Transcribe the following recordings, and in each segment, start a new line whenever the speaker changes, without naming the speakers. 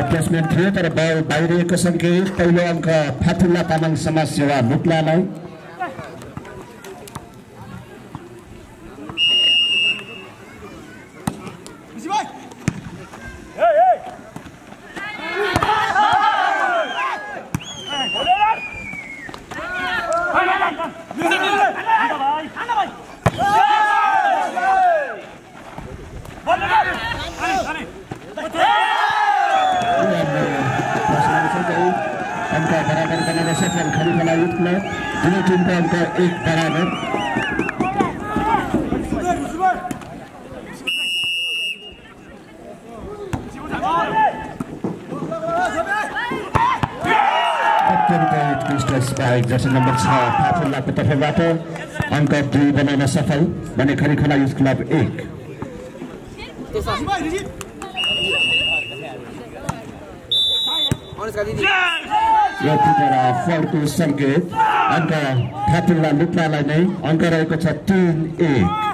Placement थियो तर बल बाहिरिएको सङ्केत पहिलो अङ्क फातुल्ला तामाङ समाज सेवा मुक्लालाई एक बराबर उत्कृष्ट स्पाइक जर्सी नम्बर 6 फातुल्लाको तर्फबाट अङ्क 2 बनाउन सफल भने खरिखोला युथ क्लब 1 यो फिटेर फलको सङ्केत अङ्क फातुल्ला लुक्लालाई नै अङ्क रहेको छ 3-1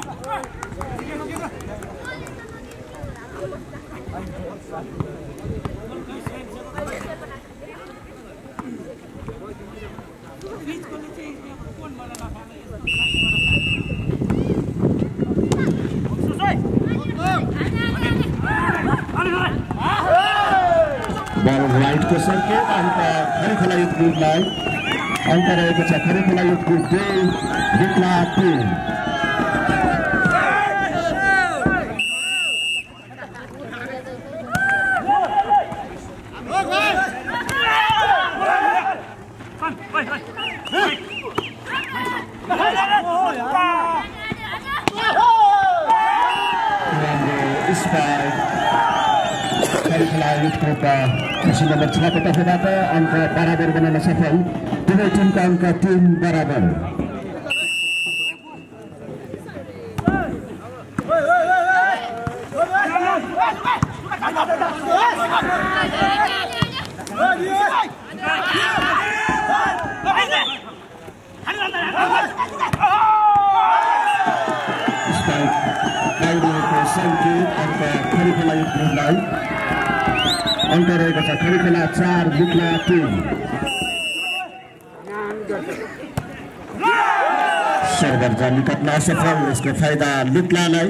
बल राइटको सङ्केत अङ्क खरिखोला युथ ग्रुपलाई अङ्क रहेको छ Kharikhola youth group 2 Lukla 3 jersey number 6 को तर्फबाट अङ्क बराबर बनाउन सफल दुवै टिमका अङ्क 3 बराबर सङ्केत अङ्क खरिखोला युथ ग्रुपलाई अङ्क रहेको छ खरिखोला 4 लुक्ला 3 सर्भर जान निकट्न असफल यसको फाइदा लुक्लालाई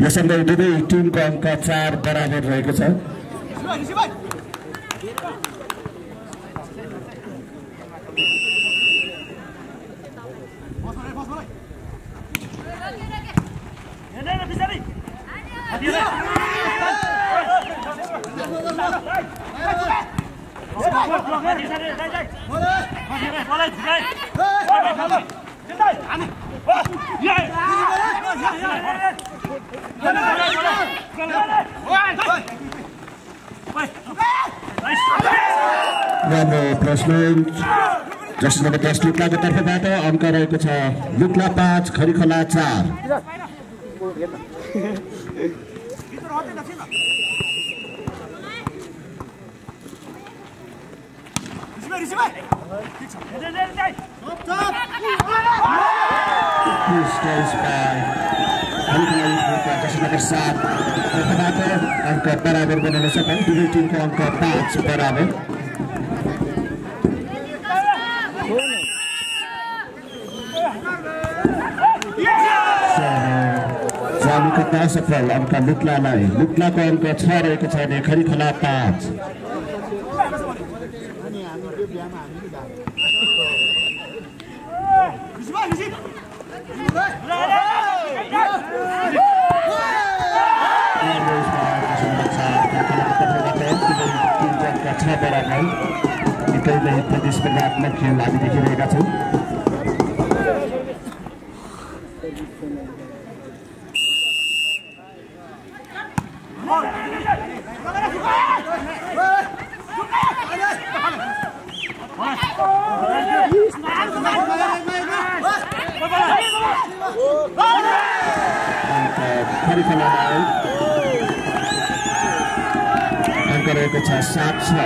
यससँगै दुवै टिमको अङ्क 4 बराबर रहेको छ प्लेसमेन्ट जर्सी नम्बर 10 लुक्लाको तर्फबाट अङ्क रहेको छ लुक्ला 5 खरिखोला 4 अङ्क बराबर बनाउन सफल दुवै टिमको अङ्क 5 बराबर असफल अङ्क लुक्लालाई लुक्लाको अङ्क 6 रहेको छ भने खरिखोला 5 बराबर निकै नै प्रतिस्पर्धात्मक खेल हामी देखिरहेका छौँ खरी खेलालाई अङ्क रहेको छ 7-6।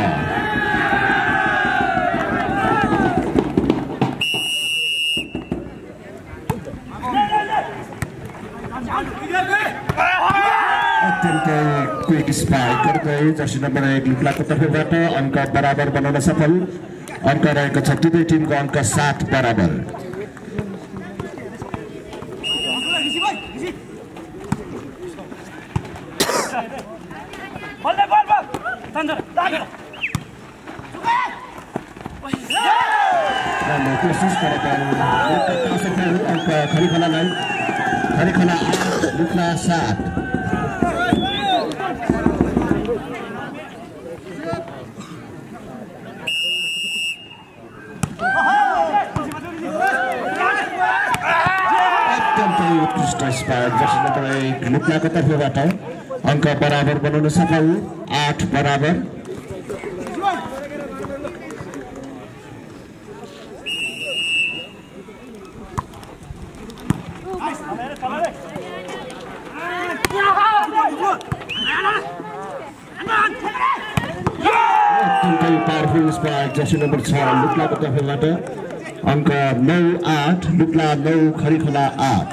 अत्यन्तै क्विक स्पाइक गर्दै जर्सी नम्बर 1 लुक्लाको तर्फबाट अङ्क बराबर बनाउन सफल। अङ्क रहेको छ दुवै टिमको अङ्क 7 बराबर। कोशिश अङ्क खरी खेलालाई खरी खेला 8 लुक्ला 7। अत्यन्तै उत्कृष्ट स्पाइक जर्सी नम्बर 1 लुक्लाको तर्फबाट अङ्क बराबर बनाउन सफल 8 बराबर। अत्यन्तै पावरफुल स्पाइक जर्सी नम्बर 6 लुक्लाको तर्फबाट अङ्क 9-8 लुक्ला 9 खरी खोला 8।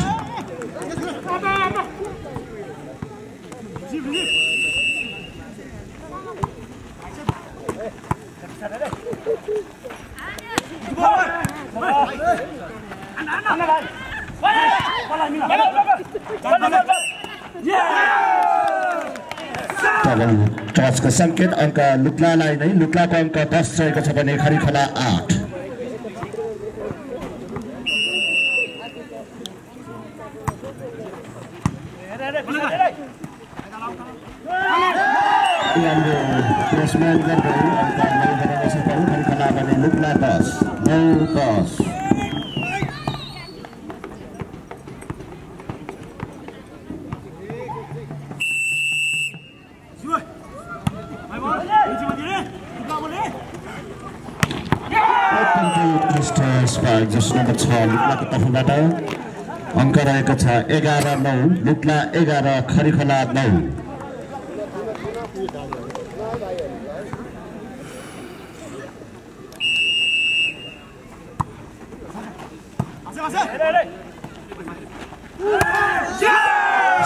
टचको सङ्केत अङ्क लुक्लालाई नै लुक्लाको अङ्क 10 रहेको छ भने खरी खोला 8। प्लेसमेन्ट गर्दै अङ्क 9 बनाउन सफल खरी खोला भने लुक्ला 10 9-10। स्पाइक जर्सी नम्बर 6 लुक्लाको तर्फबाट अङ्क रहेको छ 11-9 लुक्ला 11 खरी खोला 9।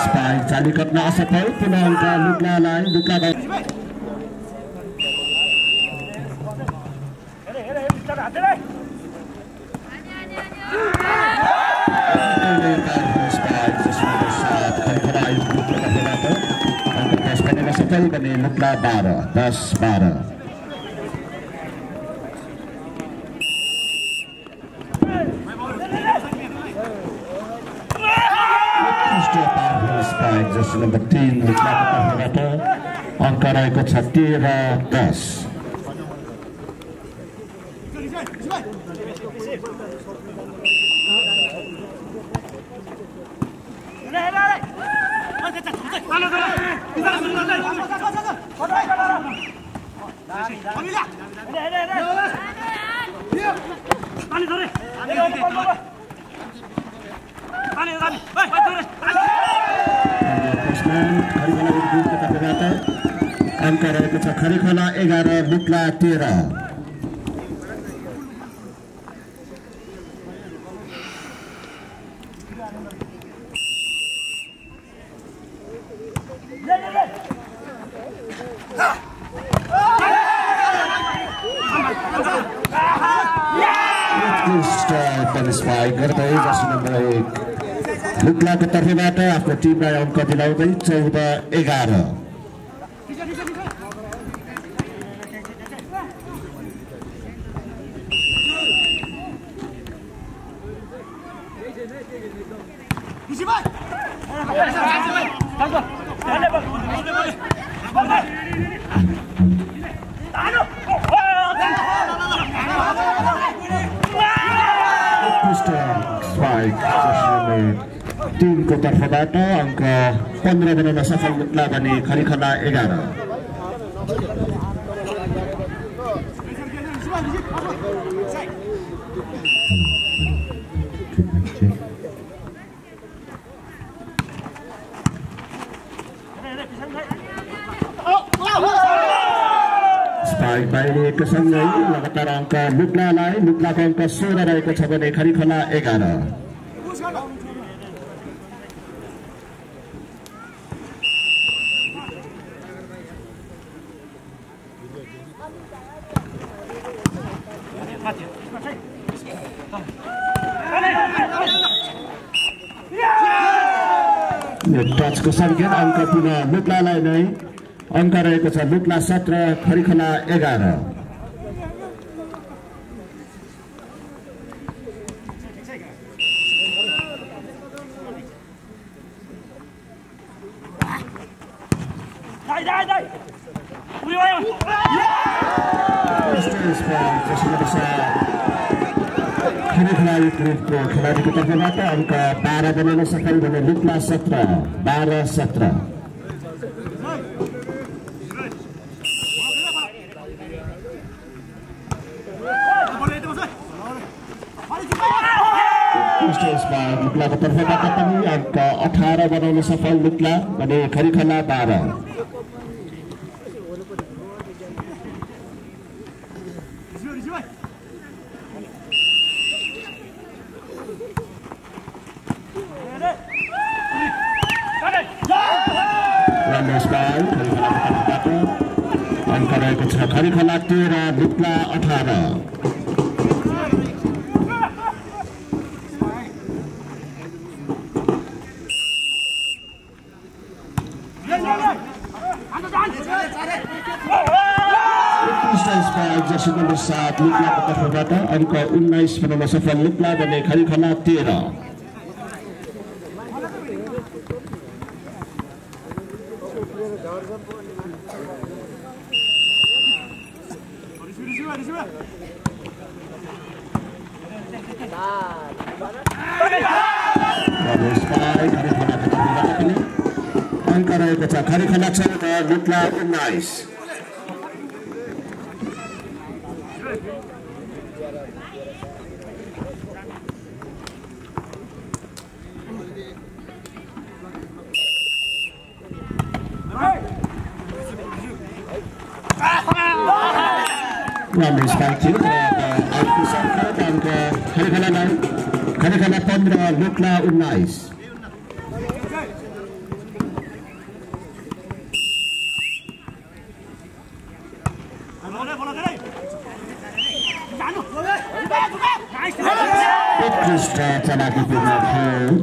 स्पाइक चाली कट्न असफल पुनः अङ्क लुक्लालाई लुक्ला सफल बने लुक्ला 10-12। स्पाइक जर्सी नम्बर 3 लुक्लाको तर्फबाट अङ्क रहेको छ 13-10। अङ्क रहेको छ खरी खोला 11 लुक्ला 13। स्पाइक गर्दै जर्सी नम्बर 1 लुक्लाको तर्फबाट आफ्नो टिमलाई अङ्क दिलाउँदै 14-11। Spike, टिमको तर्फबाट अङ्क 15 बनाउन सफल मुक्ला भने खरिखला 11। स्पाइक बाहिरिएको सँगै लगातार अङ्क मुक्लालाई, मुक्लाको अङ्क 16 रहेको छ भने खरिखला 11। टचको सङ्केत अङ्क पुनः मुक्लालाई नै अङ्क रहेको छ। मुक्ला 17 खरिखला 11। खरिखला खेलाडीको तर्फबाट अङ्क 12 बनाउन सफल भने मुक्ला 17 12-17। मुक्लाको तर्फबाट पनि अङ्क 18 बनाउन सफल मुक्ला भने खरिखला 12। अङ्क रहेको छ खरिखला 13 मुक्ला 18। जर्सी नम्बर 7 मुक्लाको तर्फबाट अङ्क 19 बनाउन सफल मुक्ला भने खरिखला 13। अङ्क रहेको छ खरिखला 14 मुक्ला 19। खरिखला 15 मुक्ला 19।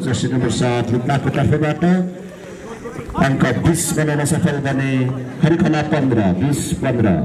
जर्सी नम्बर 7 मुक्लाको तर्फबाट अङ्क 20 बनाउन सफल भने खरिखला 15 20-15।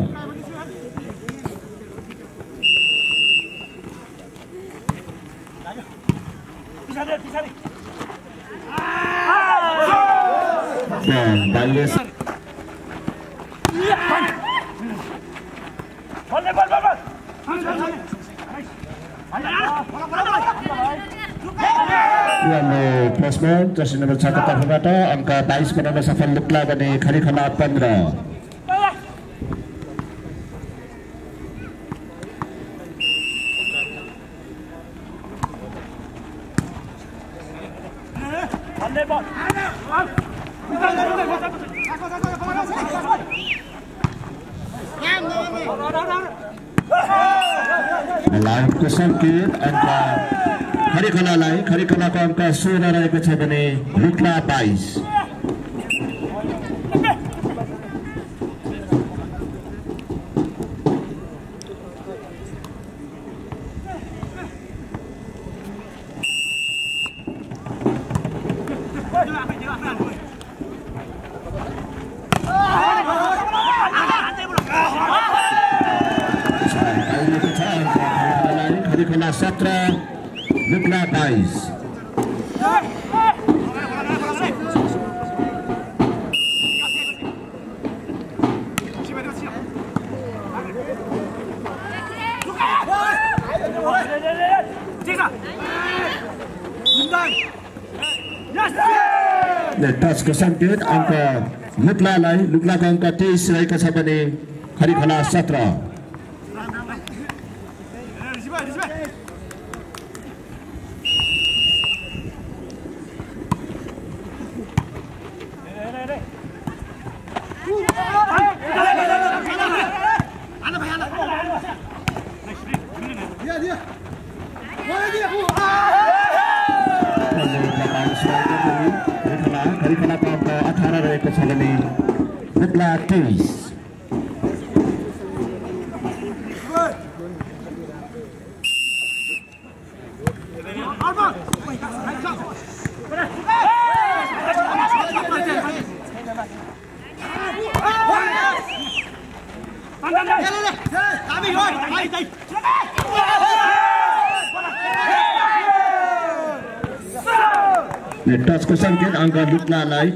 जर्सी नम्बर 6 को तर्फबाट अङ्क 22 बनाउन सफल मुक्ला भने खरिखला 15। लाइनको सङ्केत अङ्क खरिखलालाई, खरिखलाको अङ्क 16 रहेको छ भने मुक्ला 22। खरिखला 17 मुक्ला 22।
Yes!
टचको सङ्केत अङ्क लुक्लालाई लुक्लाको अङ्क 23 रहेको छ भने खरिखला 17 खरिखलाको अङ्क 18 रहेको छ भने लुक्ला 23 टचको सङ्केत अङ्क लुक्लालाई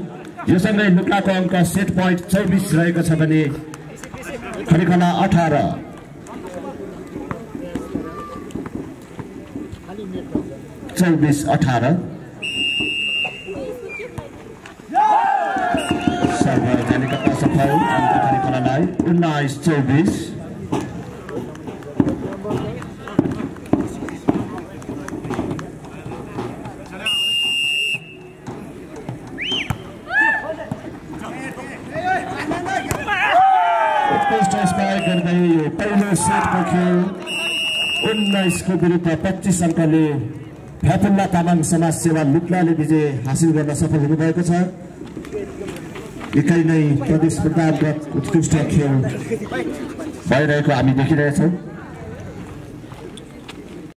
यो सँगै लुक्लाको अङ्क सेट पोइन्ट 24 रहेको छ भने खरिखला 18 24-18 सर्भ जानेका सफल अङ्क खरिखलालाई 19-24 पहिलो सेटको खेल 19 को विरुद्ध 25 अङ्कले फैफुल्ला तामाङ समाजसेवा लुक्लाले विजय हासिल गर्न सफल हुनुभएको छ। एकै नै प्रतिस्पर्धागत उत्कृष्ट खेल भइरहेको हामी देखिरहेछौँ।